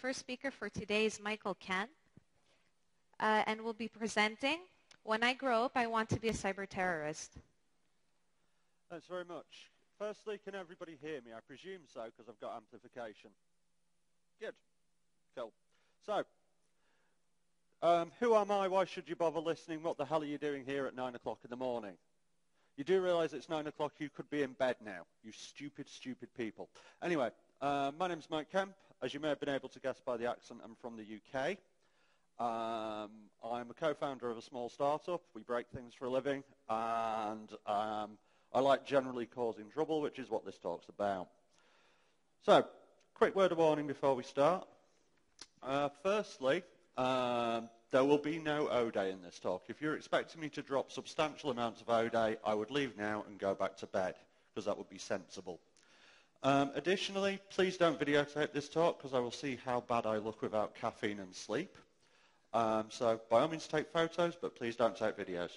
first speaker for today is Michael Kemp, and will be presenting, When I Grow Up, I Want to Be a Cyberterrorist. Thanks very much. Firstly, can everybody hear me? I presume so, because I've got amplification. Good. Cool. So, who am I? Why should you bother listening? What the hell are you doing here at 9 o'clock in the morning? You do realize it's 9 o'clock, you could be in bed now. You stupid, stupid people. Anyway, my name's Mike Kemp. As you may have been able to guess by the accent, I'm from the UK. I'm a co-founder of a small startup. We break things for a living, and I like generally causing trouble, which is what this talk's about. So, quick word of warning before we start. Firstly, there will be no O-Day in this talk. If you're expecting me to drop substantial amounts of O-Day, I would leave now and go back to bed, because that would be sensible. Additionally, please don't videotape this talk, because I will see how bad I look without caffeine and sleep. So by all means take photos, but please don't take videos.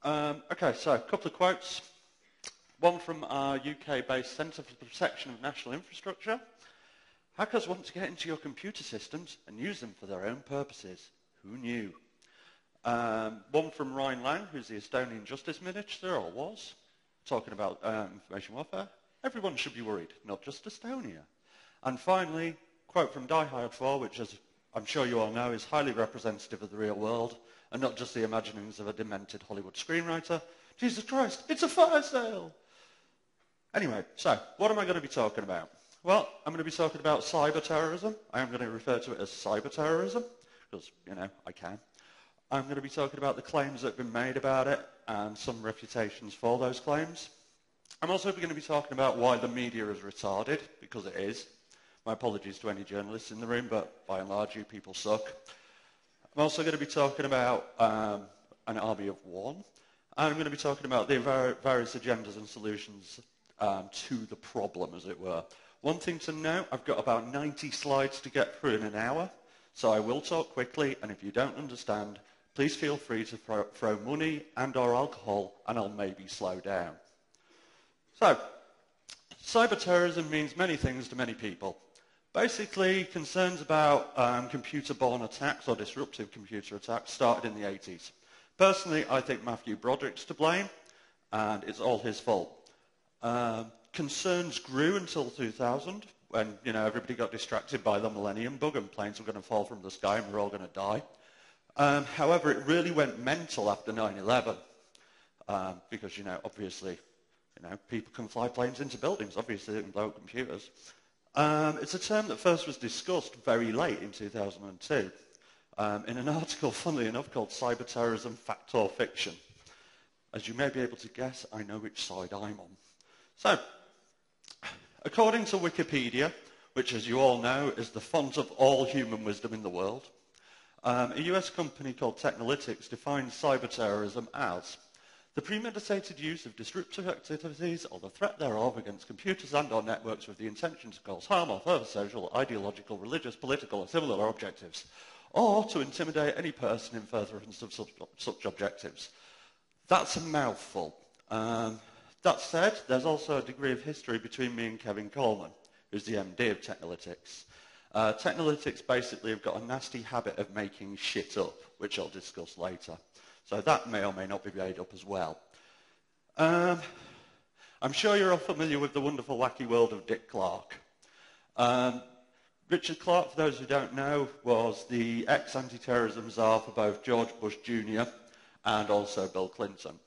Okay, so a couple of quotes. One from our UK-based Centre for the Protection of National Infrastructure. Hackers want to get into your computer systems and use them for their own purposes. Who knew? One from Ryan Lang, who's the Estonian Justice Minister, or was, talking about information warfare. Everyone should be worried, not just Estonia. And finally, quote from Die Hard 4, which, as I'm sure you all know, is highly representative of the real world, and not just the imaginings of a demented Hollywood screenwriter. Jesus Christ, it's a fire sale! Anyway, so, what am I going to be talking about? Well, I'm going to be talking about cyber-terrorism. I am going to refer to it as cyber-terrorism, because, you know, I can. I'm going to be talking about the claims that have been made about it, and some refutations for those claims. I'm also going to be talking about why the media is retarded, because it is. My apologies to any journalists in the room, but by and large, you people suck. I'm also going to be talking about an army of one. And I'm going to be talking about the various agendas and solutions to the problem, as it were. One thing to note, I've got about 90 slides to get through in an hour, so I will talk quickly, and if you don't understand, please feel free to throw money and or alcohol, and I'll maybe slow down. So, cyber-terrorism means many things to many people. Basically, concerns about computer-borne attacks or disruptive computer attacks started in the 80s. Personally, I think Matthew Broderick's to blame, and it's all his fault. Concerns grew until 2000, when everybody got distracted by the Millennium Bug and planes were going to fall from the sky and we're all going to die. However, it really went mental after 9/11, because obviously, people can fly planes into buildings. Obviously, they can blow up computers. It's a term that first was discussed very late in 2002 in an article, funnily enough, called Cyberterrorism, Fact or Fiction. As you may be able to guess, I know which side I'm on. So, according to Wikipedia, which, as you all know, is the font of all human wisdom in the world, a US company called Technalytics defines cyberterrorism as the premeditated use of disruptive activities or the threat thereof against computers and or networks with the intention to cause harm or further social, ideological, religious, political or similar objectives, or to intimidate any person in furtherance of such objectives. That's a mouthful. That said, there's also a degree of history between me and Kevin Coleman, who's the MD of Technalytics. Technalytics basically have got a nasty habit of making shit up, which I'll discuss later. So that may or may not be made up as well. I'm sure you're all familiar with the wonderful, wacky world of Dick Clark. Richard Clark, for those who don't know, was the ex-anti-terrorism czar for both George Bush Jr. and also Bill Clinton.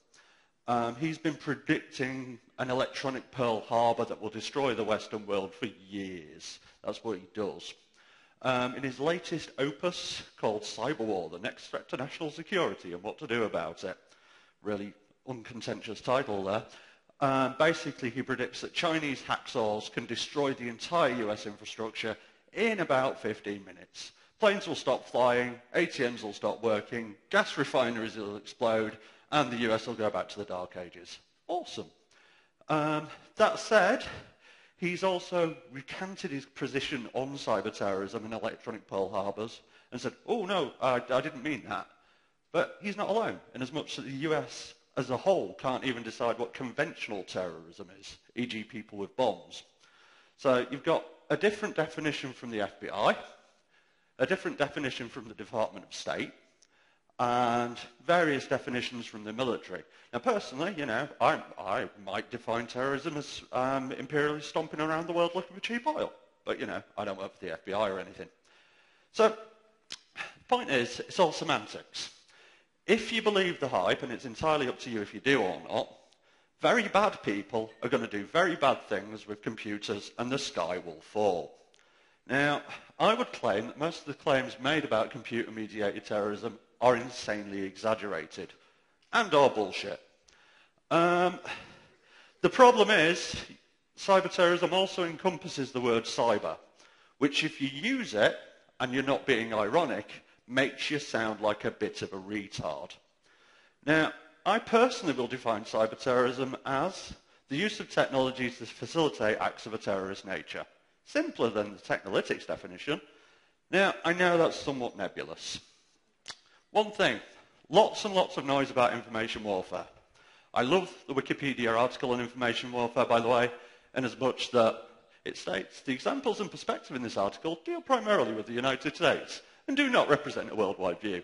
He's been predicting an electronic Pearl Harbor that will destroy the Western world for years. That's what he does. In his latest opus called Cyber War, the Next Threat to National Security and What to Do About It, really uncontentious title there, basically he predicts that Chinese hacksaws can destroy the entire US infrastructure in about 15 minutes. Planes will stop flying, ATMs will stop working, gas refineries will explode, and the US will go back to the dark ages. Awesome. That said, he's also recanted his position on cyber-terrorism and electronic Pearl Harbors and said, oh no, I didn't mean that. But he's not alone, in as much that the US as a whole can't even decide what conventional terrorism is, e.g. people with bombs. So you've got a different definition from the FBI, a different definition from the Department of State, and various definitions from the military. Now, personally, I might define terrorism as imperialists stomping around the world looking for cheap oil. But, I don't work for the FBI or anything. So, the point is, it's all semantics. If you believe the hype, and it's entirely up to you if you do or not, very bad people are going to do very bad things with computers and the sky will fall. Now, I would claim that most of the claims made about computer-mediated terrorism are insanely exaggerated and are bullshit. The problem is, cyberterrorism also encompasses the word cyber, which if you use it, and you're not being ironic, makes you sound like a bit of a retard. Now, I personally will define cyberterrorism as the use of technology to facilitate acts of a terrorist nature. Simpler than the technolytics definition. Now, I know that's somewhat nebulous. One thing, lots and lots of noise about information warfare. I love the Wikipedia article on information warfare, by the way, in as much that it states, the examples and perspective in this article deal primarily with the United States and do not represent a worldwide view.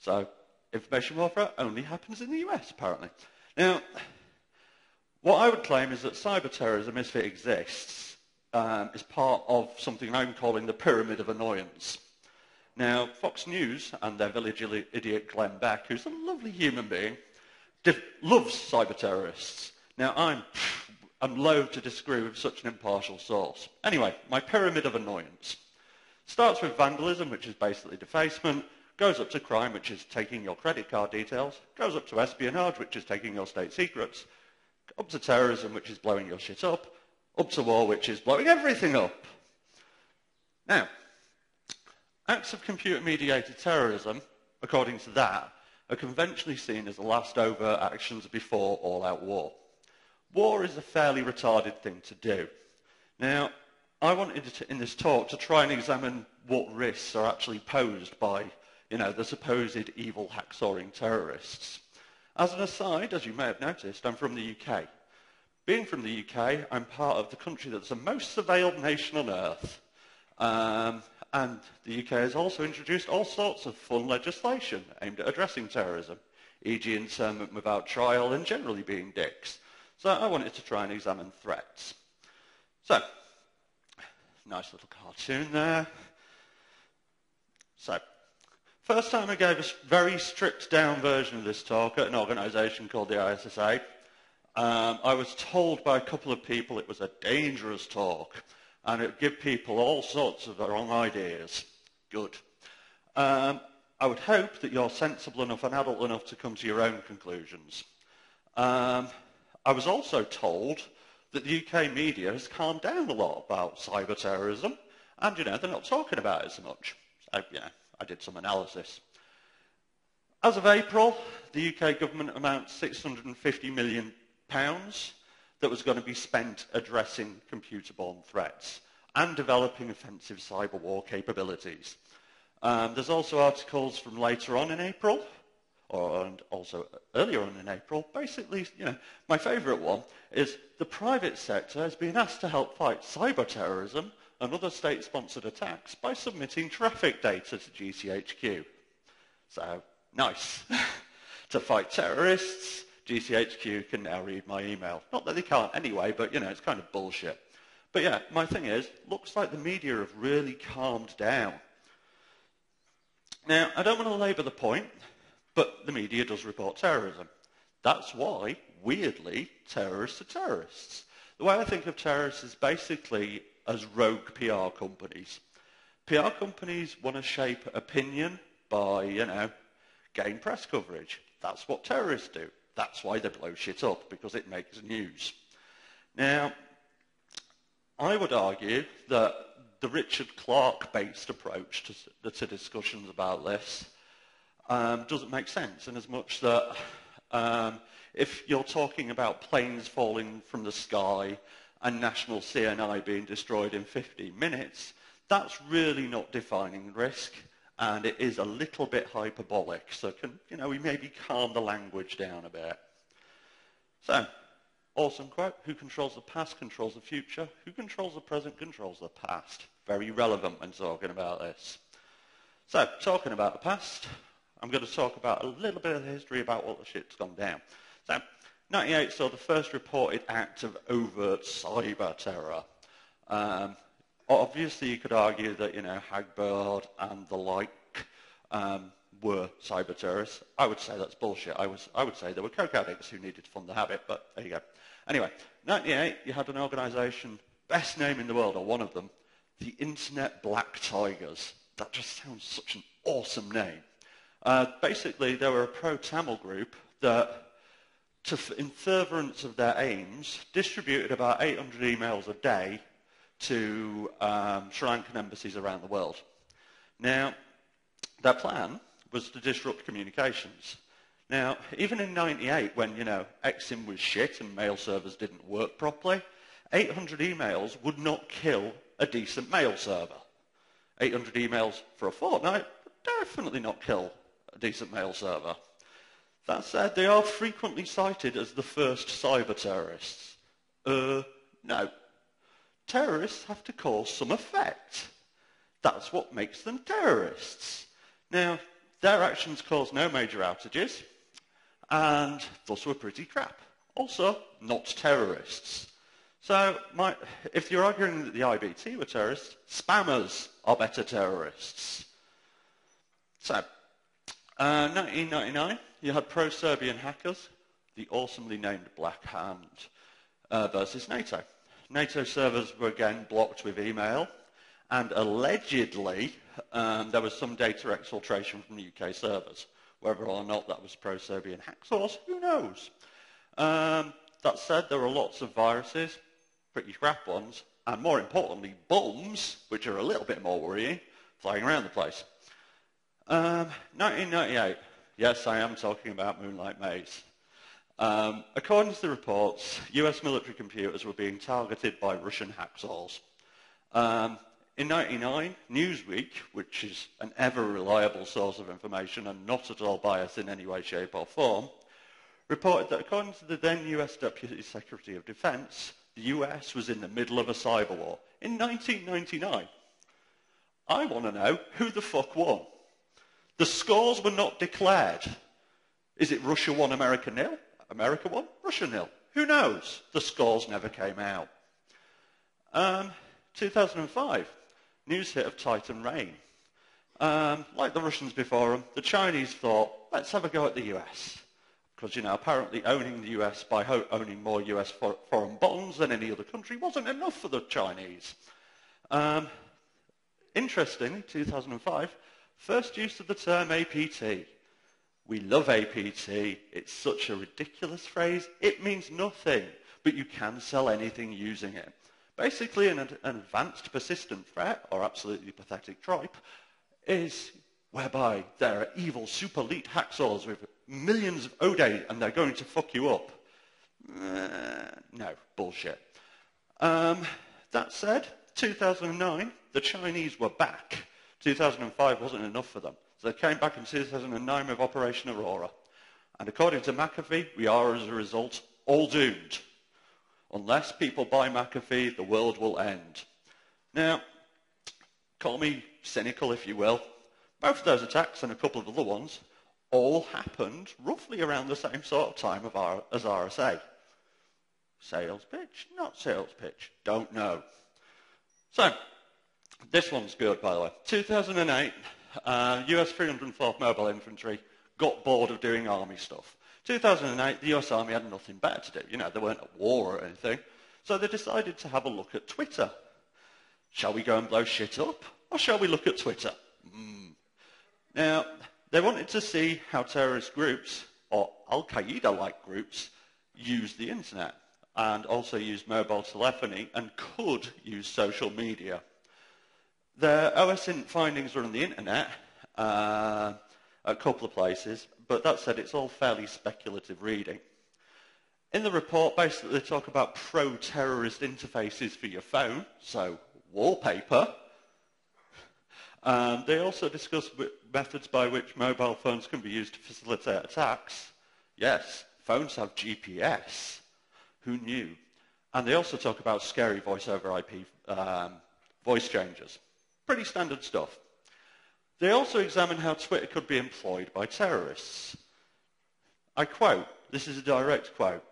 So, information warfare only happens in the US, apparently. Now, what I would claim is that cyberterrorism, if it exists, is part of something I'm calling the pyramid of annoyance. Now, Fox News and their village idiot Glenn Beck, who's a lovely human being, loves cyberterrorists. Now, I'm loath to disagree with such an impartial source. Anyway, my pyramid of annoyance starts with vandalism, which is basically defacement, goes up to crime, which is taking your credit card details, goes up to espionage, which is taking your state secrets, up to terrorism, which is blowing your shit up to war, which is blowing everything up. Now, acts of computer-mediated terrorism, according to that, are conventionally seen as the last overt actions before all-out war. War is a fairly retarded thing to do. Now, I wanted in this talk to try and examine what risks are actually posed by, the supposed evil hacksaw-ing terrorists. As an aside, as you may have noticed, I'm from the UK. Being from the UK, I'm part of the country that's the most surveilled nation on earth. And the UK has also introduced all sorts of fun legislation aimed at addressing terrorism, e.g. internment without trial and generally being dicks. So I wanted to try and examine threats. So, nice little cartoon there. So, first time I gave a very stripped down version of this talk at an organisation called the ISSA. I was told by a couple of people it was a dangerous talk and it would give people all sorts of the wrong ideas. Good. I would hope that you're sensible enough and adult enough to come to your own conclusions. I was also told that the UK media has calmed down a lot about cyber terrorism and, they're not talking about it so much. So, I did some analysis. As of April, the UK government announced £650 million that was going to be spent addressing computer-borne threats and developing offensive cyber war capabilities. There's also articles from later on in April, and also earlier on in April. Basically, my favourite one is the private sector has been asked to help fight cyber terrorism and other state-sponsored attacks by submitting traffic data to GCHQ. So, nice. To fight terrorists, GCHQ can now read my email. Not that they can't anyway, but, it's kind of bullshit. But my thing is, looks like the media have really calmed down. Now, I don't want to labour the point, but the media does report terrorism. That's why, weirdly, terrorists are terrorists. The way I think of terrorists is basically as rogue PR companies. PR companies want to shape opinion by, gain press coverage. That's what terrorists do. That's why they blow shit up, because it makes news. Now, I would argue that the Richard Clarke-based approach to discussions about this doesn't make sense, in as much that if you're talking about planes falling from the sky and national CNI being destroyed in 15 minutes, that's really not defining risk, and it is a little bit hyperbolic. So we maybe calm the language down a bit. So, Awesome quote. Who controls the past controls the future. Who controls the present controls the past. Very relevant when talking about this. So, talking about the past, I'm going to talk about a little bit of the history about what the shit's gone down. So, 98 saw the first reported act of overt cyber terror. Obviously, you could argue that, Hagbard and the like were cyber terrorists. I would say that's bullshit. I would say there were coke addicts who needed to fund the habit, but there you go. Anyway, 98, you had an organisation, best name in the world, or one of them, the Internet Black Tigers. That just sounds such an awesome name. Basically, they were a pro-Tamil group that, in furtherance of their aims, distributed about 800 emails a day to Sri Lankan embassies around the world. Now, their plan was to disrupt communications. Now, even in 98, when, Exim was shit and mail servers didn't work properly, 800 emails would not kill a decent mail server. 800 emails for a fortnight would definitely not kill a decent mail server. That said, they are frequently cited as the first cyber terrorists. No. Terrorists have to cause some effect. That's what makes them terrorists. Now, their actions caused no major outages, and thus were pretty crap. Also, not terrorists. So, if you're arguing that the IBT were terrorists, spammers are better terrorists. So, 1999, you had pro-Serbian hackers, the awesomely named Black Hand, versus NATO. NATO servers were again blocked with email, and allegedly there was some data exfiltration from the UK servers. Whether or not that was pro-Serbian hack source, who knows? That said, there were lots of viruses, pretty crap ones, and more importantly, bombs, which are a little bit more worrying, flying around the place. 1998. Yes, I am talking about Moonlight Maze. According to the reports, US military computers were being targeted by Russian hacksaws. In 1999, Newsweek, which is an ever-reliable source of information and not at all biased in any way, shape or form, reported that according to the then US Deputy Secretary of Defense, the US was in the middle of a cyber war in 1999. I want to know who the fuck won. The scores were not declared. Is it Russia 1, America 0? America 1, Russia 0. Who knows? The scores never came out. 2005, news hit of Titan rain. Like the Russians before them, the Chinese thought, let's have a go at the US. Because, apparently owning the US by owning more US foreign bonds than any other country wasn't enough for the Chinese. Interestingly, 2005, first use of the term APT. We love APT. It's such a ridiculous phrase. It means nothing, but you can sell anything using it. Basically, an advanced persistent threat, or absolutely pathetic tripe, is whereby there are evil super elite hacksaws with millions of ODA and they're going to fuck you up. No, bullshit. That said, 2009, the Chinese were back. 2005 wasn't enough for them. So they came back in 2009 with Operation Aurora. And according to McAfee, we are, as a result, all doomed. Unless people buy McAfee, the world will end. Now, call me cynical if you will. Both of those attacks and a couple of other ones all happened roughly around the same sort of time as RSA. Sales pitch? Not sales pitch. Don't know. So, this one's good, by the way. 2008, US 304th Mobile Infantry got bored of doing army stuff. 2008, the US Army had nothing better to do. They weren't at war or anything. So they decided to have a look at Twitter. Shall we go and blow shit up, or shall we look at Twitter? Now, they wanted to see how terrorist groups, or Al-Qaeda-like groups, use the internet, and also use mobile telephony, and could use social media. Their OSINT findings are on the internet, a couple of places, but that said, it's all fairly speculative reading. In the report, basically, they talk about pro-terrorist interfaces for your phone, so wallpaper. They also discuss methods by which mobile phones can be used to facilitate attacks. Yes, phones have GPS. Who knew? And they also talk about scary voice over IP voice changes. Pretty standard stuff. They also examine how Twitter could be employed by terrorists. I quote, this is a direct quote,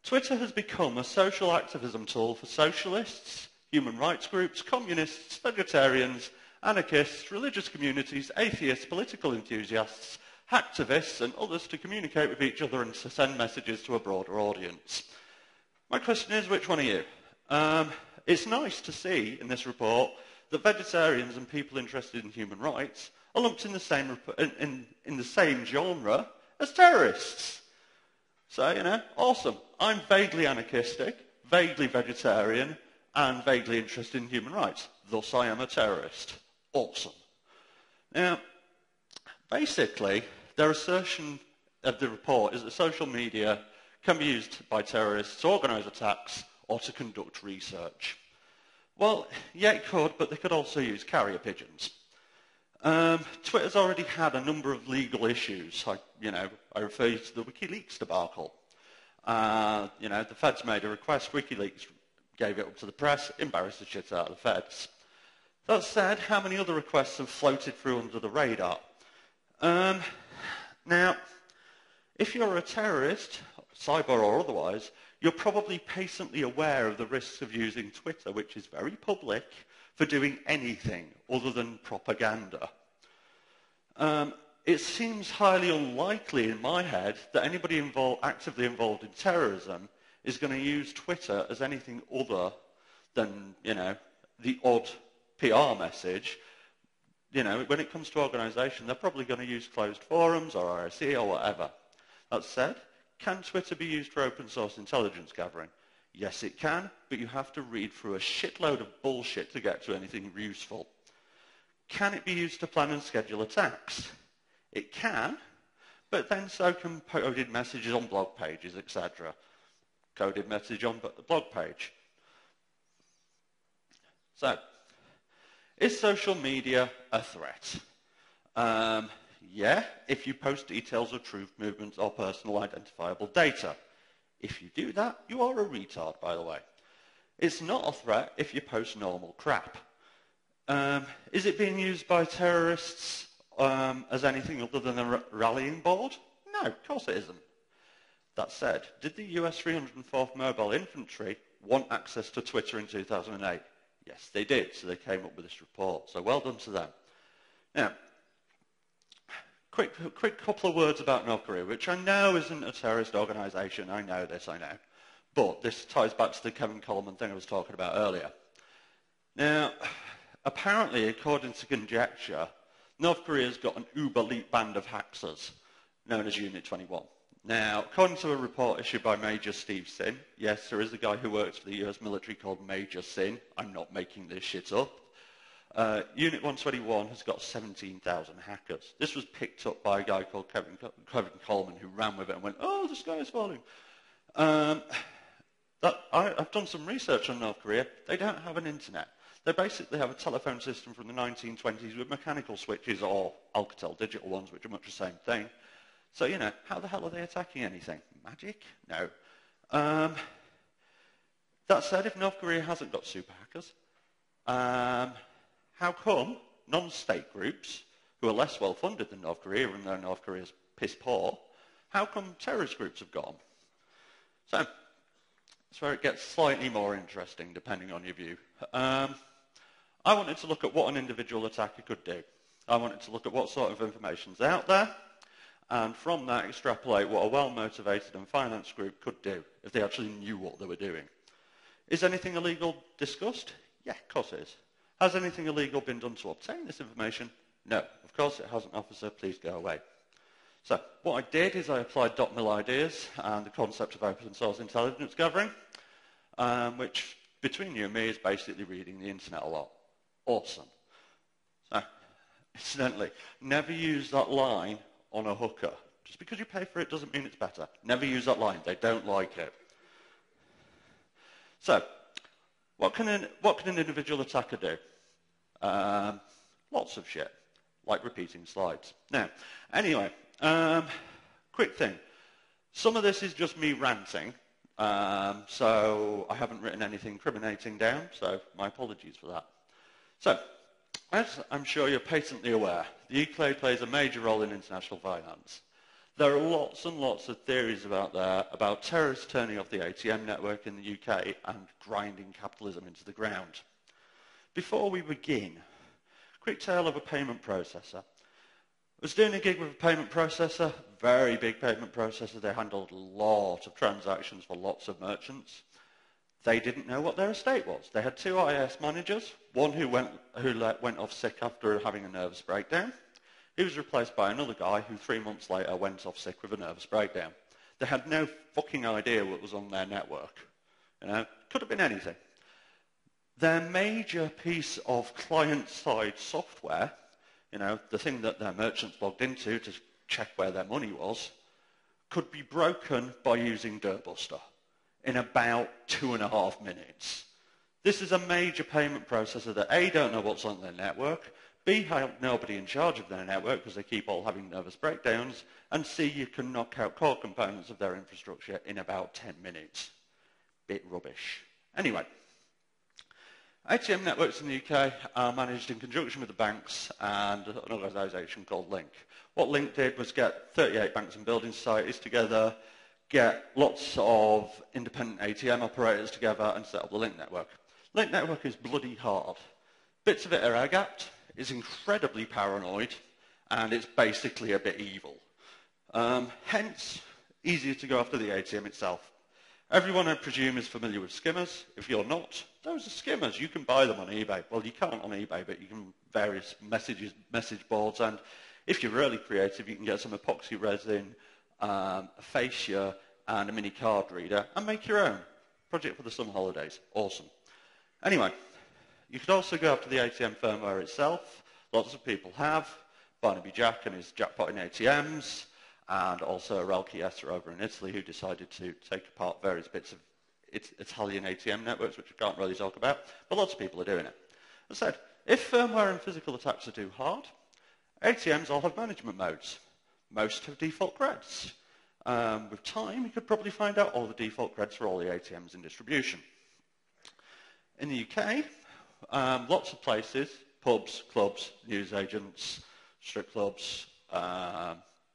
"Twitter has become a social activism tool for socialists, human rights groups, communists, vegetarians, anarchists, religious communities, atheists, political enthusiasts, hacktivists, and others to communicate with each other and to send messages to a broader audience." My question is, which one are you? It's nice to see in this report that vegetarians and people interested in human rights are lumped in the same, in the same genre as terrorists. So, awesome. I'm vaguely anarchistic, vaguely vegetarian, and vaguely interested in human rights. Thus, I am a terrorist. Awesome. Now, basically, their assertion of the report is that social media can be used by terrorists to organise attacks or to conduct research. Well, yeah, it could, but they could also use carrier pigeons. Twitter's already had a number of legal issues. I refer you to the WikiLeaks debacle. The feds made a request, WikiLeaks gave it up to the press, embarrassed the shit out of the feds. That said, how many other requests have floated through under the radar? Now, if you're a terrorist, cyber or otherwise, you're probably patiently aware of the risks of using Twitter, which is very public, for doing anything other than propaganda. It seems highly unlikely in my head that anybody actively involved in terrorism is going to use Twitter as anything other than, the odd PR message. When it comes to organisation, they're probably going to use closed forums or RSE or whatever. That said, can Twitter be used for open source intelligence gathering? Yes, it can, but you have to read through a shitload of bullshit to get to anything useful. Can it be used to plan and schedule attacks? It can, but then so can coded messages on blog pages, etc. Coded message on the blog page. So, is social media a threat? Yeah, if you post details of truth movements or personal identifiable data. If you do that, you are a retard, by the way. It's not a threat if you post normal crap. Is it being used by terrorists as anything other than a rallying board? No, of course it isn't. That said, did the US 304th Mobile Infantry want access to Twitter in 2008? Yes, they did, so they came up with this report. So well done to them. Now, quick couple of words about North Korea, which I know isn't a terrorist organisation. I know this, I know. But this ties back to the Kevin Coleman thing I was talking about earlier. Now, apparently, according to conjecture, North Korea's got an uber-elite band of hackers known as Unit 21. Now, according to a report issued by Major Steve Sin, yes, there is a guy who works for the US military called Major Sin. I'm not making this shit up. Unit 121 has got 17,000 hackers. This was picked up by a guy called Kevin Coleman who ran with it and went, oh, the sky is falling. I've done some research on North Korea. They don't have an internet. They basically have a telephone system from the 1920s with mechanical switches or Alcatel digital ones, which are much the same thing. So, how the hell are they attacking anything? Magic? No. That said, if North Korea hasn't got super hackers, how come non-state groups, who are less well-funded than North Korea, even though North Korea's piss poor, how come terrorist groups have got them? So, that's where it gets slightly more interesting, depending on your view. I wanted to look at what an individual attacker could do. I wanted to look at what sort of information's out there, and from that extrapolate what a well-motivated and financed group could do if they actually knew what they were doing. Is anything illegal discussed? Yeah, of course it is. Has anything illegal been done to obtain this information? No, of course it hasn't, officer. Please go away. So what I did is I applied .mil ideas and the concept of open source intelligence gathering, which between you and me is basically reading the internet a lot. Awesome. So, incidentally, never use that line on a hooker. Just because you pay for it doesn't mean it's better. Never use that line. They don't like it. So, what can an individual attacker do? Lots of shit, like repeating slides. Now, anyway, quick thing. Some of this is just me ranting. So I haven't written anything incriminating down, so my apologies for that. So, as I'm sure you're patently aware, the UK plays a major role in international finance. There are lots and lots of theories about terrorists turning off the ATM network in the UK and grinding capitalism into the ground. Before we begin, quick tale of a payment processor. I was doing a gig with a payment processor, very big payment processor. They handled a lot of transactions for lots of merchants. They didn't know what their estate was. They had two IS managers, one who went off sick after having a nervous breakdown. He was replaced by another guy who 3 months later went off sick with a nervous breakdown. They had no fucking idea what was on their network. Could have been anything. Their major piece of client-side software, the thing that their merchants logged into to check where their money was, could be broken by using Dirtbuster in about 2.5 minutes. This is a major payment processor that A, don't know what's on their network, B, have nobody in charge of their network because they keep all having nervous breakdowns, and C, you can knock out core components of their infrastructure in about 10 minutes. Bit rubbish. Anyway, ATM networks in the UK are managed in conjunction with the banks and an organisation called Link. What Link did was get 38 banks and building societies together, get lots of independent ATM operators together and set up the Link network. Link network is bloody hard. Bits of it are air-gapped, it's incredibly paranoid, and it's basically a bit evil. Hence, easier to go after the ATM itself. Everyone, I presume, is familiar with skimmers. If you're not, those are skimmers. You can buy them on eBay. Well, you can't on eBay, but you can various message boards, and if you're really creative, you can get some epoxy resin, a fascia, and a mini card reader, and make your own. Project for the summer holidays. Awesome. Anyway, you could also go after the ATM firmware itself. Lots of people have. Barnaby Jack and his jackpotting ATMs, and also Relke Esser over in Italy, who decided to take apart various bits of Italian ATM networks, which I can't really talk about, but lots of people are doing it. As I said, if firmware and physical attacks are too hard, ATMs all have management modes. Most have default creds. With time, you could probably find out all the default creds for all the ATMs in distribution. In the UK, lots of places, pubs, clubs, newsagents, strip clubs,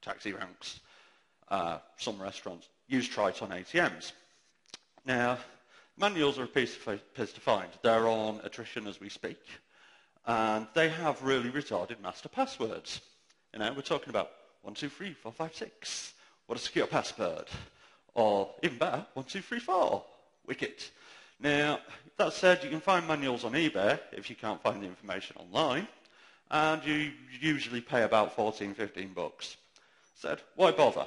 taxi ranks, some restaurants use Triton ATMs. Now, manuals are a piece to find. They're on attrition as we speak, and they have really retarded master passwords. We're talking about 1, 2, 3, 4, 5, 6. What a secure password. Or, even better, 1, 2, 3, 4. Wicked. Now, that said, you can find manuals on eBay if you can't find the information online, and you usually pay about 14, 15 bucks. Said, why bother?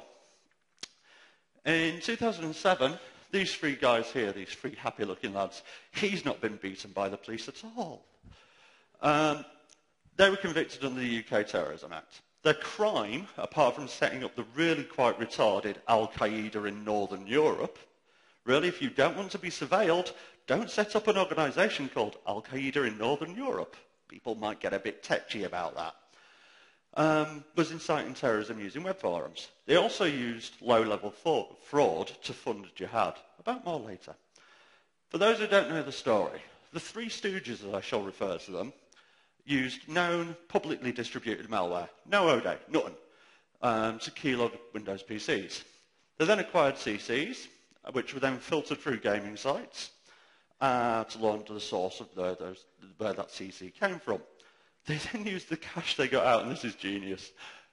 In 2007, these three guys here, these three happy-looking lads, he's not been beaten by the police at all. They were convicted under the UK Terrorism Act. Their crime, apart from setting up the really quite retarded Al-Qaeda in Northern Europe, really, if you don't want to be surveilled, don't set up an organisation called Al-Qaeda in Northern Europe. People might get a bit tetchy about that. Was inciting terrorism using web forums. They also used low-level fraud to fund jihad. About more later. For those who don't know the story, the Three Stooges, as I shall refer to them, used known publicly distributed malware, no ODA, nothing, to keylog Windows PCs. They then acquired CCs, which were then filtered through gaming sites to learn to the source of where that CC came from. They then used the cash they got out, and this is genius,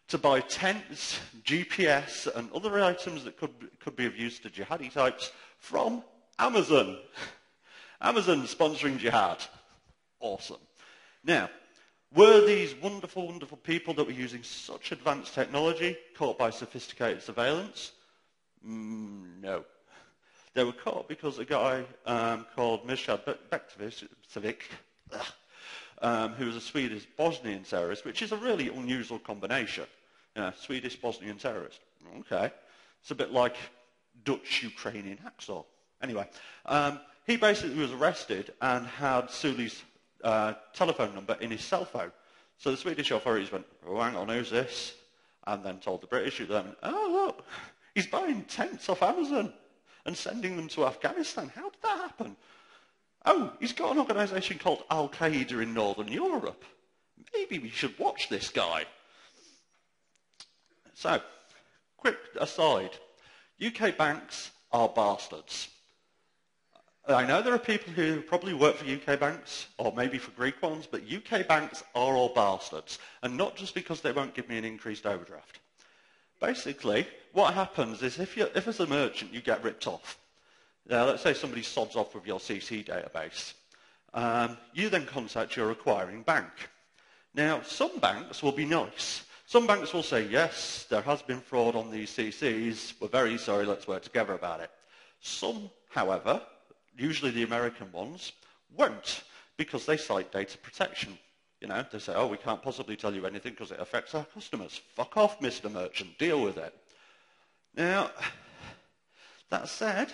to buy tents, GPS, and other items that could be of use to jihadi types from Amazon. Amazon sponsoring jihad. Awesome. Now, were these wonderful, wonderful people that were using such advanced technology caught by sophisticated surveillance? No. They were caught because a guy called Mirshad Bektovic, who was a Swedish Bosnian terrorist, which is a really unusual combination. Swedish Bosnian terrorist. Okay. It's a bit like Dutch-Ukrainian hacksaw. Anyway, he basically was arrested and had Suli's telephone number in his cell phone. So the Swedish authorities went, oh, hang on, who's this? And then told the British, who then, oh, look, he's buying tents off Amazon. and sending them to Afghanistan. How did that happen? Oh, he's got an organisation called Al-Qaeda in Northern Europe. Maybe we should watch this guy. So, quick aside. UK banks are bastards. I know there are people who probably work for UK banks, or maybe for Greek ones, but UK banks are all bastards. And not just because they won't give me an increased overdraft. Basically, what happens is if as a merchant you get ripped off, now let's say somebody sods off with your CC database, you then contact your acquiring bank. Now, some banks will be nice. Some banks will say, yes, there has been fraud on these CCs, we're very sorry, let's work together about it. Some, however, usually the American ones, won't, because they cite data protection. You know, they say, oh, we can't possibly tell you anything because it affects our customers. Fuck off, Mr. Merchant, deal with it. Now, that said,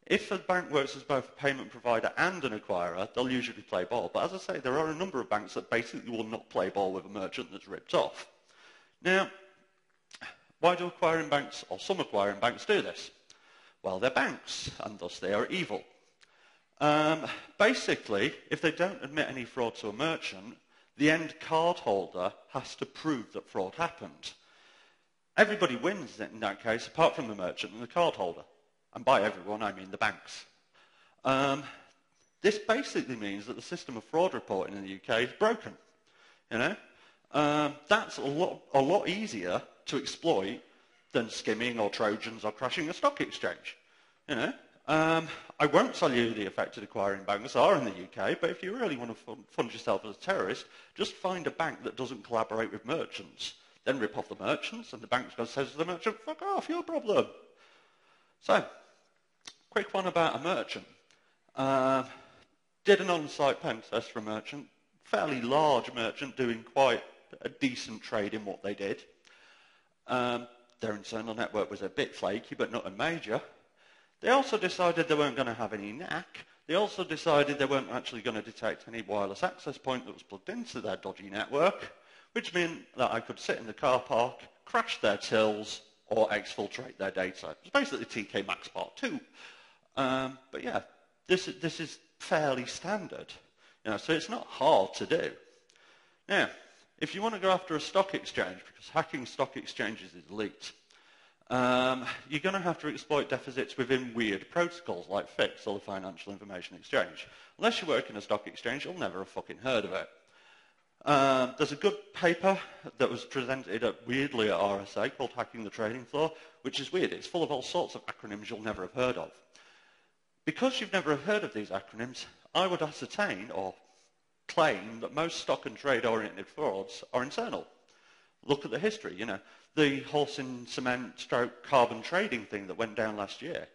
if a bank works as both a payment provider and an acquirer, they'll usually play ball. But as I say, there are a number of banks that basically will not play ball with a merchant that's ripped off. Now, why do acquiring banks, or some acquiring banks, do this? Well, they're banks, and thus they are evil. Basically, if they don't admit any fraud to a merchant, the end cardholder has to prove that fraud happened. Everybody wins in that case, apart from the merchant and the cardholder. And by everyone, I mean the banks. This basically means that the system of fraud reporting in the UK is broken. You know, that's a lot easier to exploit than skimming or Trojans or crashing a stock exchange. You know, I won't tell you who the affected acquiring banks are in the UK, but if you really want to fund yourself as a terrorist, just find a bank that doesn't collaborate with merchants. Then rip off the merchants, and the bank says to the merchant, fuck off, your problem. So, quick one about a merchant. Did an on-site pen test for a merchant, fairly large merchant doing quite a decent trade in what they did. Their internal network was a bit flaky, but not a major. They also decided they weren't going to have any NAC. They also decided they weren't actually going to detect any wireless access point that was plugged into their dodgy network, which meant that I could sit in the car park, crash their tills, or exfiltrate their data. It's basically TK Maxx Part 2. But yeah, this is fairly standard. You know, so it's not hard to do. Now, if you want to go after a stock exchange, because hacking stock exchanges is elite, you're going to have to exploit deficits within weird protocols like FIX or the Financial Information Exchange. Unless you work in a stock exchange, you'll never have fucking heard of it. There's a good paper that was presented weirdly at RSA called Hacking the Trading Floor, which is weird. It's full of all sorts of acronyms you'll never have heard of. Because you've never heard of these acronyms, I would ascertain or claim that most stock and trade-oriented frauds are internal. Look at the history, you know. The horse in cement stroke carbon trading thing that went down last year.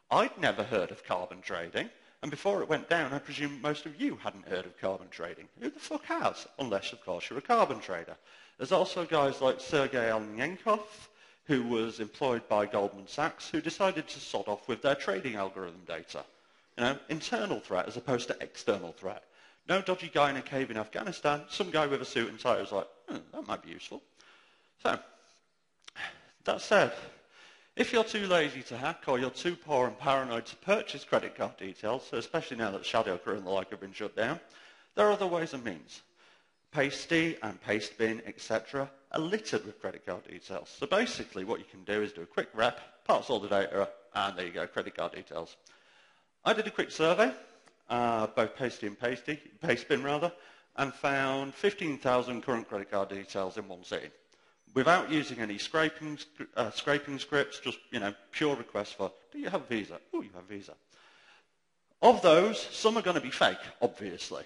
I'd never heard of carbon trading. And before it went down, I presume most of you hadn't heard of carbon trading. Who the fuck has? Unless, of course, you're a carbon trader. There's also guys like Sergei Alienkov, who was employed by Goldman Sachs, who decided to sod off with their trading algorithm data. You know, internal threat as opposed to external threat. No dodgy guy in a cave in Afghanistan. Some guy with a suit and tie was like, that might be useful. So, that said, if you're too lazy to hack or you're too poor and paranoid to purchase credit card details, so especially now that Shadow Crew and the like have been shut down, there are other ways and means. Pasty and Pastebin, etc. are littered with credit card details. So basically what you can do is do a quick rep, parse all the data, and there you go, credit card details. I did a quick survey, both Pasty and Pastebin rather, and found 15,000 current credit card details in one sitting. Without using any scraping scripts, just, you know, pure requests for, do you have Visa? Oh, you have Visa. Of those, some are going to be fake, obviously.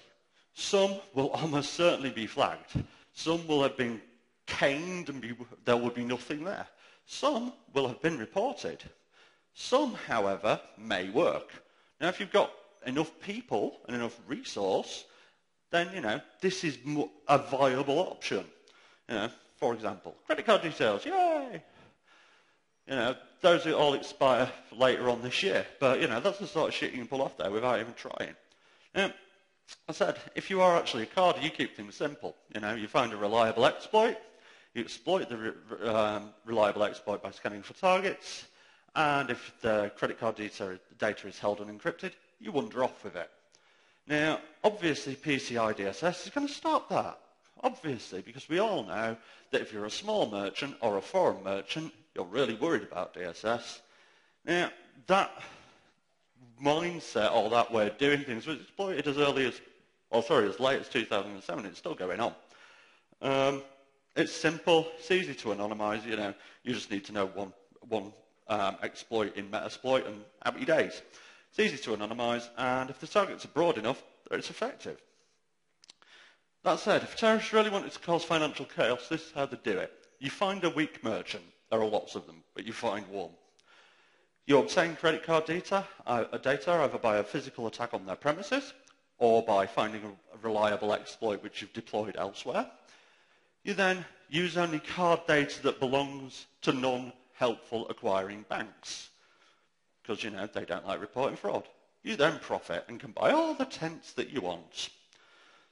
Some will almost certainly be flagged. Some will have been caned and there will be nothing there. Some will have been reported. Some, however, may work. Now, if you've got enough people and enough resource, then, you know, this is a viable option. You know, for example, credit card details, yay! You know, those all expire later on this year. But, you know, that's the sort of shit you can pull off there without even trying. Now, I said, if you are actually a carder, you keep things simple. You know, you find a reliable exploit, you exploit the reliable exploit by scanning for targets, and if the credit card data is held unencrypted, you wander off with it. Now, obviously, PCI DSS is going to stop that, obviously, because we all know that if you're a small merchant or a foreign merchant, you're really worried about DSS. Now, that mindset or that way of doing things was exploited as late as 2007. It's still going on. It's simple. It's easy to anonymize. You just need to know one exploit in Metasploit and happy days. It's easy to anonymize, and if the targets are broad enough, it's effective. That said, if terrorists really wanted to cause financial chaos, this is how they do it. You find a weak merchant. There are lots of them, but you find one. You obtain credit card data either by a physical attack on their premises or by finding a reliable exploit which you've deployed elsewhere. You then use only card data that belongs to non-helpful acquiring banks because, they don't like reporting fraud. You then profit and can buy all the tents that you want.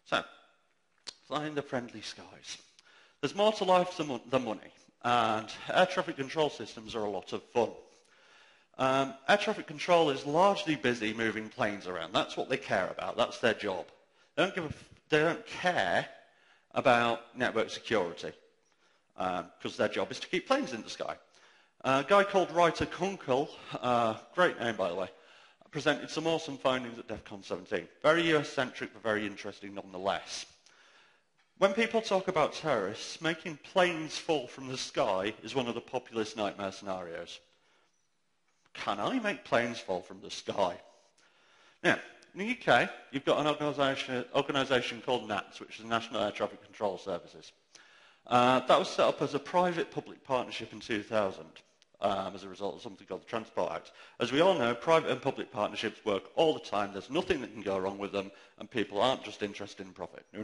So, flying the friendly skies. There's more to life than money, and air traffic control systems are a lot of fun. Air traffic control is largely busy moving planes around. That's what they care about. That's their job. They don't care about network security because their job is to keep planes in the sky. A guy called Reiter Kunkel, great name by the way, presented some awesome findings at AthCon 17. Very US-centric but very interesting nonetheless. When people talk about terrorists, making planes fall from the sky is one of the populist nightmare scenarios. Can I make planes fall from the sky? Now, in the UK, you've got an organisation called NATS, which is the National Air Traffic Control Services. That was set up as a private-public partnership in 2000 as a result of something called the Transport Act. As we all know, private and public partnerships work all the time. There's nothing that can go wrong with them, and people aren't just interested in profit. No.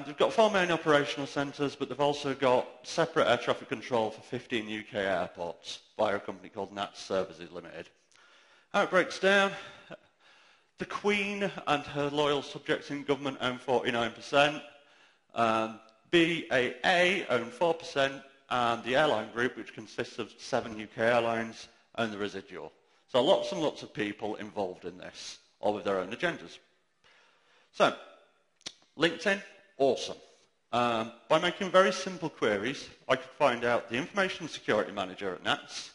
They've got 4 main operational centres, but they've also got separate air traffic control for 15 UK airports via a company called NATS Services Limited. How it breaks down, the Queen and her loyal subjects in government own 49%, BAA own 4%, and the airline group, which consists of 7 UK airlines, own the residual. So lots and lots of people involved in this, all with their own agendas. So, LinkedIn, awesome. By making very simple queries, I could find out the information security manager at NATS,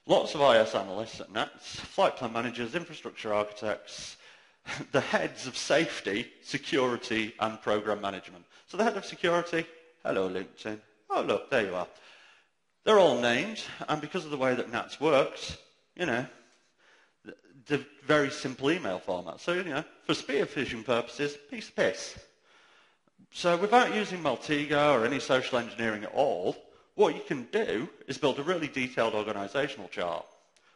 lots of IS analysts at NATS, flight plan managers, infrastructure architects, the heads of safety, security, and program management. So the head of security, hello LinkedIn. Oh look, there you are. They're all named, and because of the way that NATS works, the very simple email format. So, for spear phishing purposes, piece of piss. So without using Maltega or any social engineering at all, what you can do is build a really detailed organisational chart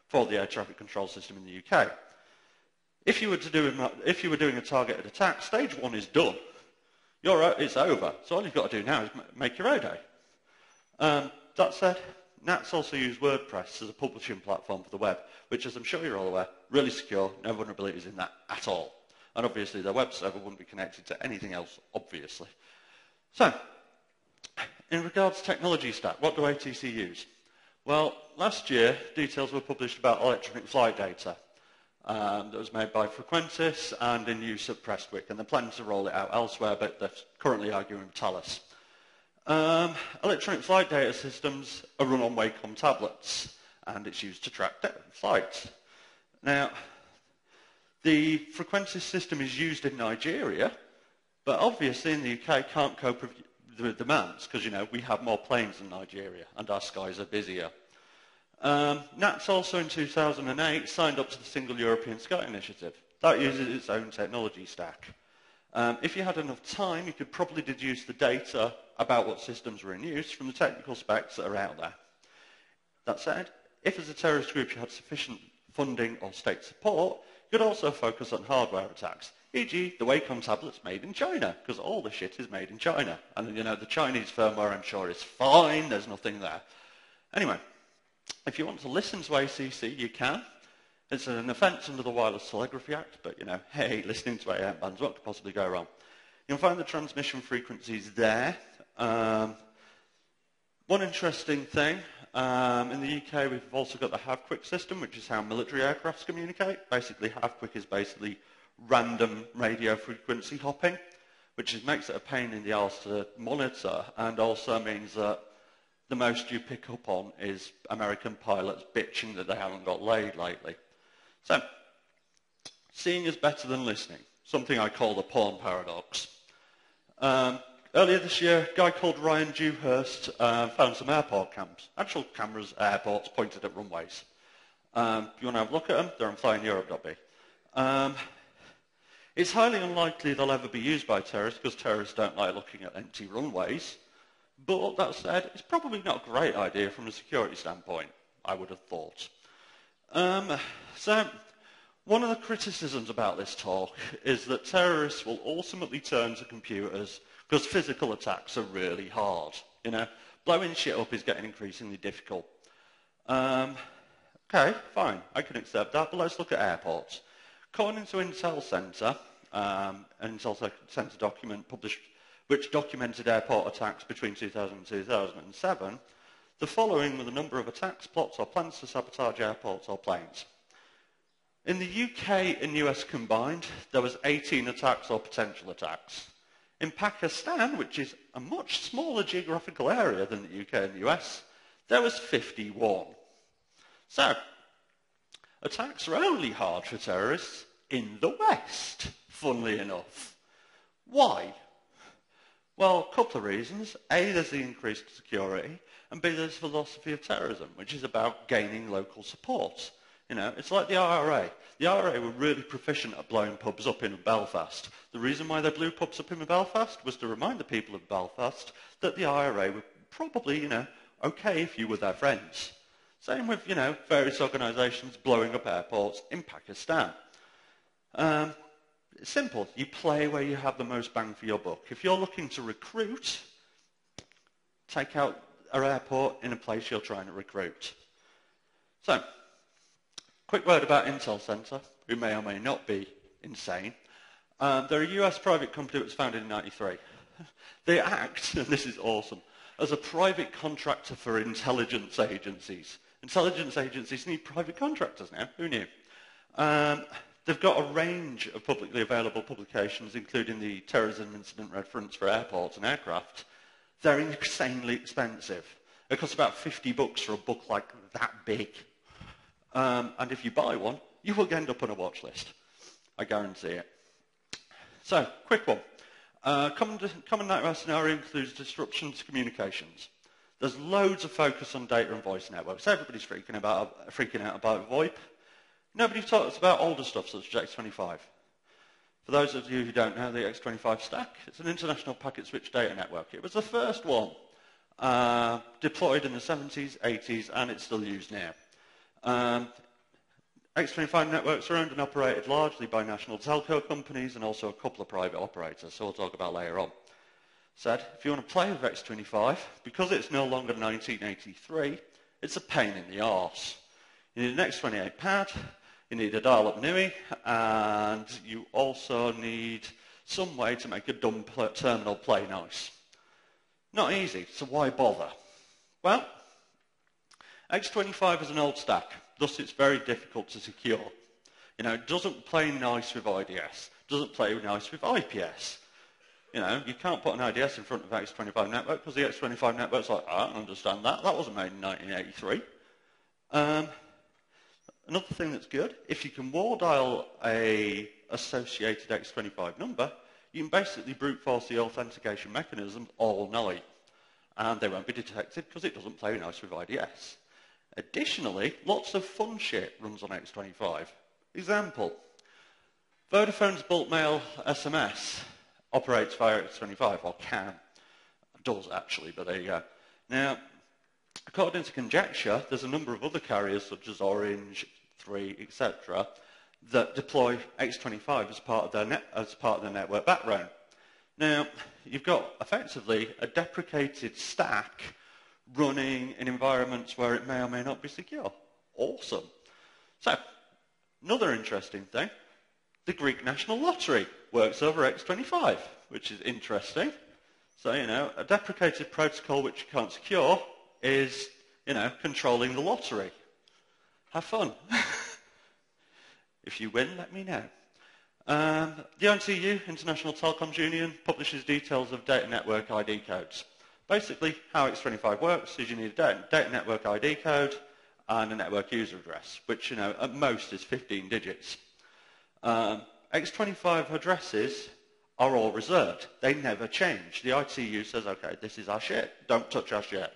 for the air traffic control system in the UK. If you were doing a targeted attack, stage 1 is done. It's over. So all you've got to do now is make your O-Day. That said, NATS also use WordPress as a publishing platform for the web, which, as I'm sure you're all aware, really secure, no vulnerabilities in that at all. And obviously their web server wouldn't be connected to anything else, obviously. So, in regards to technology stack, what do ATC use? Well, last year, details were published about electronic flight data that was made by Frequentis and in use at Prestwick, and they're planning to roll it out elsewhere, but they're currently arguing with Thales. Electronic flight data systems are run on Wacom tablets, and it's used to track flights. Now, the Frequentis system is used in Nigeria, but obviously in the UK can't cope with the demands because, we have more planes than Nigeria and our skies are busier. NATS also in 2008 signed up to the Single European Sky Initiative. That uses its own technology stack. If you had enough time, you could probably deduce the data about what systems were in use from the technical specs that are out there. That said, if as a terrorist group you had sufficient funding or state support, you could also focus on hardware attacks, e.g. the Wacom tablets made in China, because all the shit is made in China. And, the Chinese firmware, I'm sure, is fine. There's nothing there. Anyway, if you want to listen to ACC, you can. It's an offence under the Wireless Telegraphy Act, but, hey, listening to AM bands, what could possibly go wrong? You'll find the transmission frequencies there. One interesting thing, In the UK, we've also got the have-quick system, which is how military aircrafts communicate. Basically, have-quick is basically random radio frequency hopping, which makes it a pain in the arse to monitor, and also means that the most you pick up on is American pilots bitching that they haven't got laid lately. So, seeing is better than listening, something I call the porn paradox. Earlier this year, a guy called Ryan Dewhurst found some airport cams, actual cameras at airports pointed at runways. If you want to have a look at them, they're on flyineurope.be. It's highly unlikely they'll ever be used by terrorists because terrorists don't like looking at empty runways. But that said, it's probably not a great idea from a security standpoint, I would have thought. So, one of the criticisms about this talk is that terrorists will ultimately turn to computers because physical attacks are really hard. You know, blowing shit up is getting increasingly difficult. Okay, fine, I can accept that, but let's look at airports. According to Intel Center, an Intel Center document published which documented airport attacks between 2000 and 2007, the following were the number of attacks, plots or plans to sabotage airports or planes. In the UK and US combined, there was 18 attacks or potential attacks. In Pakistan, which is a much smaller geographical area than the UK and the US, there was 51. So, attacks are only hard for terrorists in the West, funnily enough. Why? Well, a couple of reasons. A, there's the increased security, and B, there's philosophy of terrorism, which is about gaining local support. You know, it's like the IRA. The IRA were really proficient at blowing pubs up in Belfast. The reason why they blew pubs up in Belfast was to remind the people of Belfast that the IRA were probably, okay if you were their friends. Same with, various organisations blowing up airports in Pakistan. It's simple. You play where you have the most bang for your buck. If you're looking to recruit, take out an airport in a place you're trying to recruit. So, quick word about Intel Center, who may or may not be insane. They're a US private company that was founded in 1993. They act, and this is awesome, as a private contractor for intelligence agencies. Intelligence agencies need private contractors now. Who knew? They've got a range of publicly available publications, including the terrorism incident reference for airports and aircraft. They're insanely expensive. It costs about $50 for a book like that big. And if you buy one, you will end up on a watch list. I guarantee it. So, quick one. Common nightmare scenario includes disruption to communications. There's loads of focus on data and voice networks. Everybody's freaking out about VoIP. Nobody talks about older stuff such as X25. For those of you who don't know the X25 stack, it's an international packet switch data network. It was the first one deployed in the 70s, 80s, and it's still used now. X25 networks are owned and operated largely by national telco companies and also a couple of private operators, so we'll talk about later on. Said, if you want to play with X25, because it's no longer 1983, it's a pain in the arse. You need an X28 pad, you need a dial-up NUI, and you also need some way to make a dumb terminal play nice. Not easy, so why bother? Well, X25 is an old stack, thus it's very difficult to secure. It doesn't play nice with IDS, doesn't play nice with IPS. You can't put an IDS in front of X25 network because the X25 network's like, I don't understand that. That wasn't made in 1983. Another thing that's good, if you can war dial a associated X25 number, you can basically brute force the authentication mechanism all night. And they won't be detected because it doesn't play nice with IDS. Additionally, lots of fun shit runs on X25. Example, Vodafone's bulk mail SMS operates via X25, or can. It does actually, but there you go. Now, according to conjecture, there's a number of other carriers such as Orange, 3, etc., that deploy X25 as part of their network background. Now, you've got effectively a deprecated stack running in environments where it may or may not be secure. Awesome. So, another interesting thing, the Greek National Lottery works over X25, which is interesting. So, a deprecated protocol which you can't secure is, controlling the lottery. Have fun. If you win, let me know. The ITU, International Telecoms Union, publishes details of data network ID codes. Basically, how X25 works is you need a data network ID code and a network user address, which, at most is 15 digits. X25 addresses are all reserved. They never change. The ITU says, okay, this is our shit. Don't touch our shit.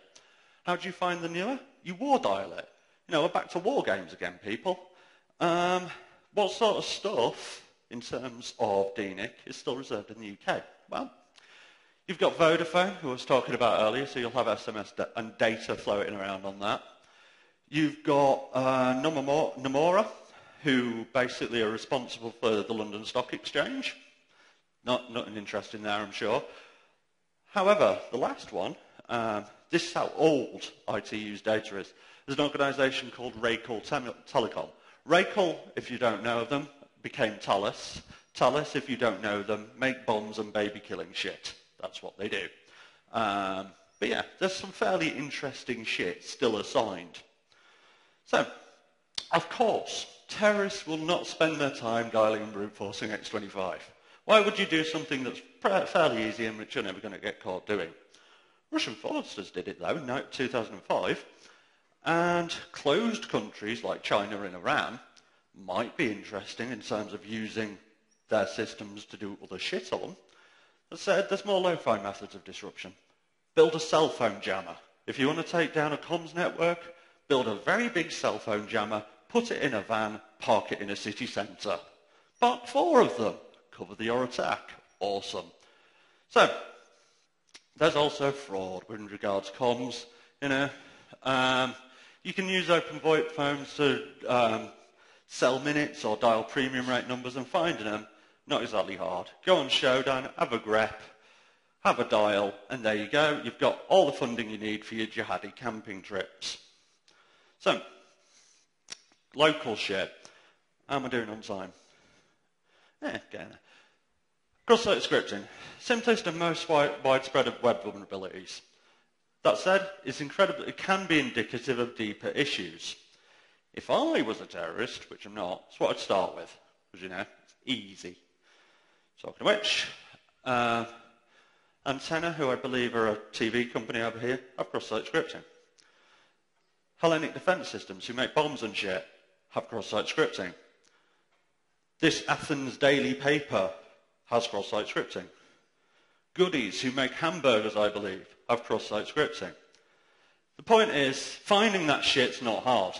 How do you find the newer? You war dial it. We're back to war games again, people. What sort of stuff, in terms of DNIC, is still reserved in the UK? Well, you've got Vodafone, who I was talking about earlier, so you'll have SMS and data floating around on that. You've got Nomura, who basically are responsible for the London Stock Exchange. Nothing interesting there, I'm sure. However, the last one, this is how old ITU's data is. There's an organisation called Racal Telecom. Racal, if you don't know them, became Thales. Thales, if you don't know them, make bombs and baby-killing shit. That's what they do. But yeah, there's some fairly interesting shit still assigned. So, of course, terrorists will not spend their time dialing and brute forcing X25. Why would you do something that's fairly easy and which you're never going to get caught doing? Russian fraudsters did it, though, in 2005. And closed countries like China and Iran might be interesting in terms of using their systems to do other shit on. That said, there's more lo-fi methods of disruption. Build a cell phone jammer. If you want to take down a comms network, build a very big cell phone jammer, put it in a van, park it in a city centre. Park 4 of them. Cover your attack. Awesome. So, there's also fraud with regards to comms. You can use open VoIP phones to sell minutes or dial premium rate numbers, and finding them, not exactly hard. Go on Showdown, have a grep, have a dial, and there you go. You've got all the funding you need for your jihadi camping trips. So, local shit. How am I doing on time? Getting there. Cross-site scripting. Simplest and most widespread of web vulnerabilities. That said, it can be indicative of deeper issues. If I was a terrorist, which I'm not, it's what I'd start with, because, it's easy. Talking of which, Antenna, who I believe are a TV company over here, have cross-site scripting. Hellenic Defence Systems, who make bombs and shit, have cross-site scripting. This Athens Daily paper has cross-site scripting. Goodies, who make hamburgers, I believe, have cross-site scripting. The point is, finding that shit's not hard,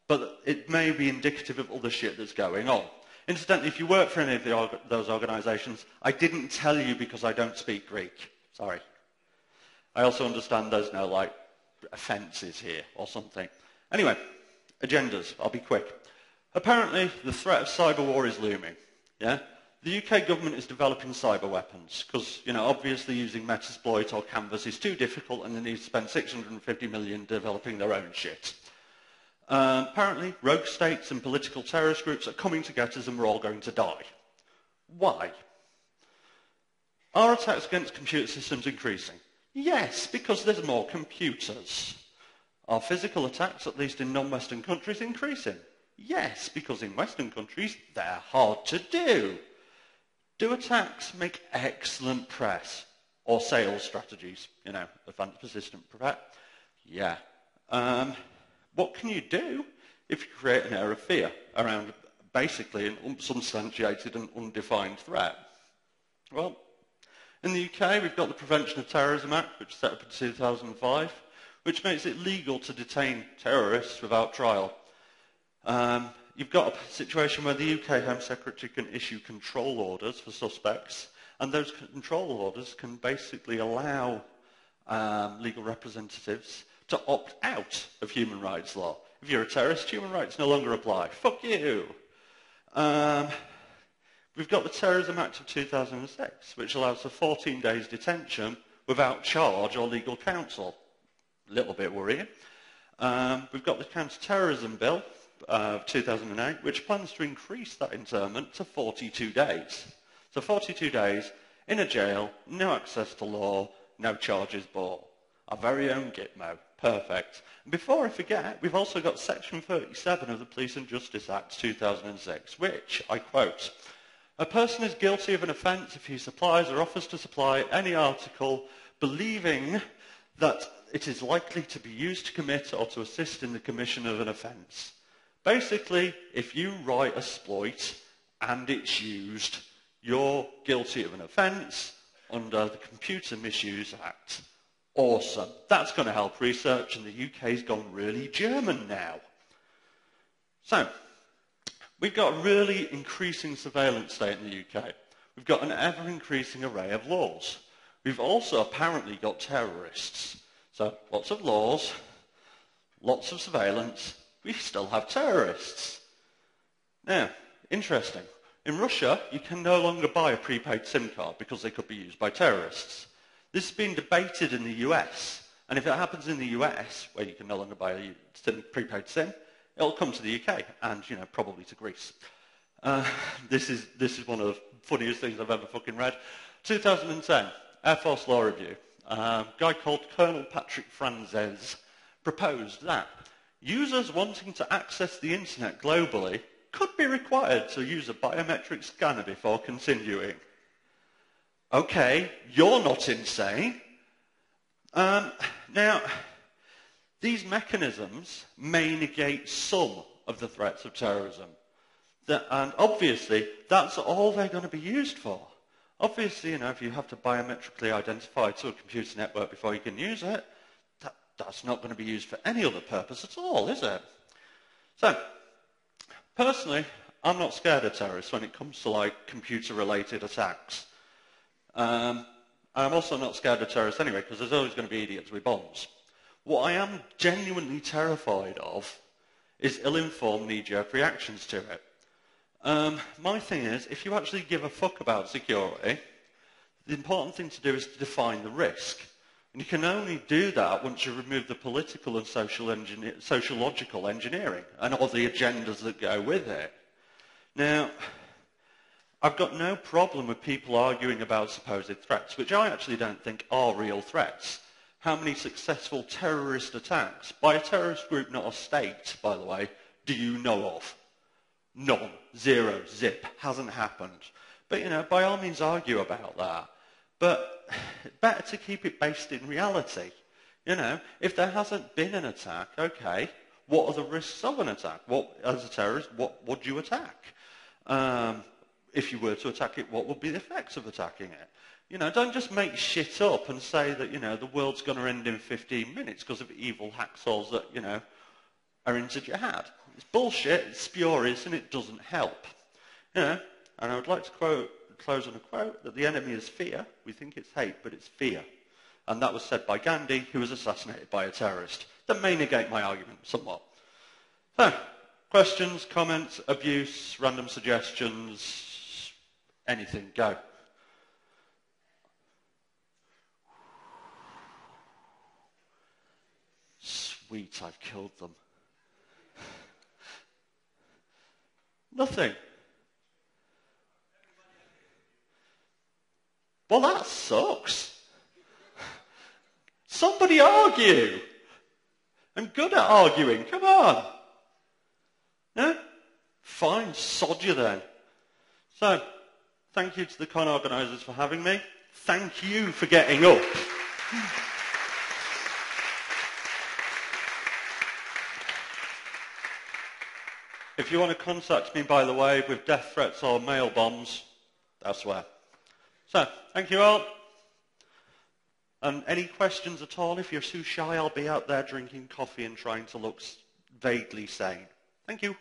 but it may be indicative of other shit that's going on. Incidentally, if you work for any of those organisations, I didn't tell you because I don't speak Greek. Sorry. I also understand there's no, offences here or something. Anyway, agendas. I'll be quick. Apparently, the threat of cyber war is looming. Yeah? The UK government is developing cyber weapons because, obviously using Metasploit or Canvas is too difficult and they need to spend 650 million developing their own shit. Apparently, rogue states and political terrorist groups are coming to get us and we're all going to die. Why? Are attacks against computer systems increasing? Yes, because there's more computers. Are physical attacks, at least in non-Western countries, increasing? Yes, because in Western countries, they're hard to do. Do attacks make excellent press or sales strategies? Advanced persistent threat? Yeah. What can you do if you create an air of fear around basically an unsubstantiated and undefined threat? Well, in the UK, we've got the Prevention of Terrorism Act, which was set up in 2005, which makes it legal to detain terrorists without trial. You've got a situation where the UK Home Secretary can issue control orders for suspects, and those control orders can basically allow legal representatives to opt out of human rights law. If you're a terrorist, human rights no longer apply. Fuck you. We've got the Terrorism Act of 2006, which allows for 14 days detention without charge or legal counsel. A little bit worrying. We've got the Counter-Terrorism Bill of 2008, which plans to increase that internment to 42 days. So 42 days in a jail, no access to law, no charges brought. Our very own Gitmo. Perfect. And before I forget, we've also got Section 37 of the Police and Justice Act 2006, which, I quote, "A person is guilty of an offence if he supplies or offers to supply any article believing that it is likely to be used to commit or to assist in the commission of an offence." Basically, if you write a exploit and it's used, you're guilty of an offence under the Computer Misuse Act. Awesome. That's going to help research, and the UK's gone really German now. So, we've got a really increasing surveillance state in the UK. We've got an ever-increasing array of laws. We've also apparently got terrorists. So, lots of laws, lots of surveillance, we still have terrorists. Now, interesting. In Russia, you can no longer buy a prepaid SIM card because they could be used by terrorists. This has been debated in the US, and if it happens in the US, where you can no longer buy a prepaid SIM, it'll come to the UK, and, probably to Greece. This is one of the funniest things I've ever fucking read. 2010, Air Force Law Review. A guy called Colonel Patrick Franzes proposed that users wanting to access the internet globally could be required to use a biometric scanner before continuing. Okay, you're not insane. Now, these mechanisms may negate some of the threats of terrorism. And obviously, that's all they're going to be used for. Obviously, if you have to biometrically identify to a computer network before you can use it, that's not going to be used for any other purpose at all, is it? So, personally, I'm not scared of terrorists when it comes to, computer-related attacks. I'm also not scared of terrorists anyway, because there's always going to be idiots with bombs. What I am genuinely terrified of is ill-informed knee-jerk reactions to it. My thing is, if you actually give a fuck about security, the important thing to do is to define the risk. And you can only do that once you remove the political and sociological engineering and all the agendas that go with it. Now, I've got no problem with people arguing about supposed threats, which I actually don't think are real threats. How many successful terrorist attacks, by a terrorist group, not a state, by the way, do you know of? None. Zero. Zip. Hasn't happened. But, by all means argue about that. But better to keep it based in reality. If there hasn't been an attack, okay, what are the risks of an attack? As a terrorist, what would you attack? If you were to attack it, what would be the effects of attacking it? Don't just make shit up and say that, the world's going to end in 15 minutes because of evil hacksaws that, are into jihad. It's bullshit, it's spurious, and it doesn't help. And I would like to close on a quote that the enemy is fear. We think it's hate, but it's fear. And that was said by Gandhi, who was assassinated by a terrorist. That may negate my argument somewhat. So, questions, comments, abuse, random suggestions, anything, go. Sweet, I've killed them. Nothing. Well, that sucks. Somebody argue. I'm good at arguing. Come on. No? Fine, sod you then. So, thank you to the con organisers for having me. Thank you for getting up. If you want to contact me, by the way, with death threats or mail bombs, that's where. So, thank you all. And any questions at all? If you're too shy, I'll be out there drinking coffee and trying to look vaguely sane. Thank you.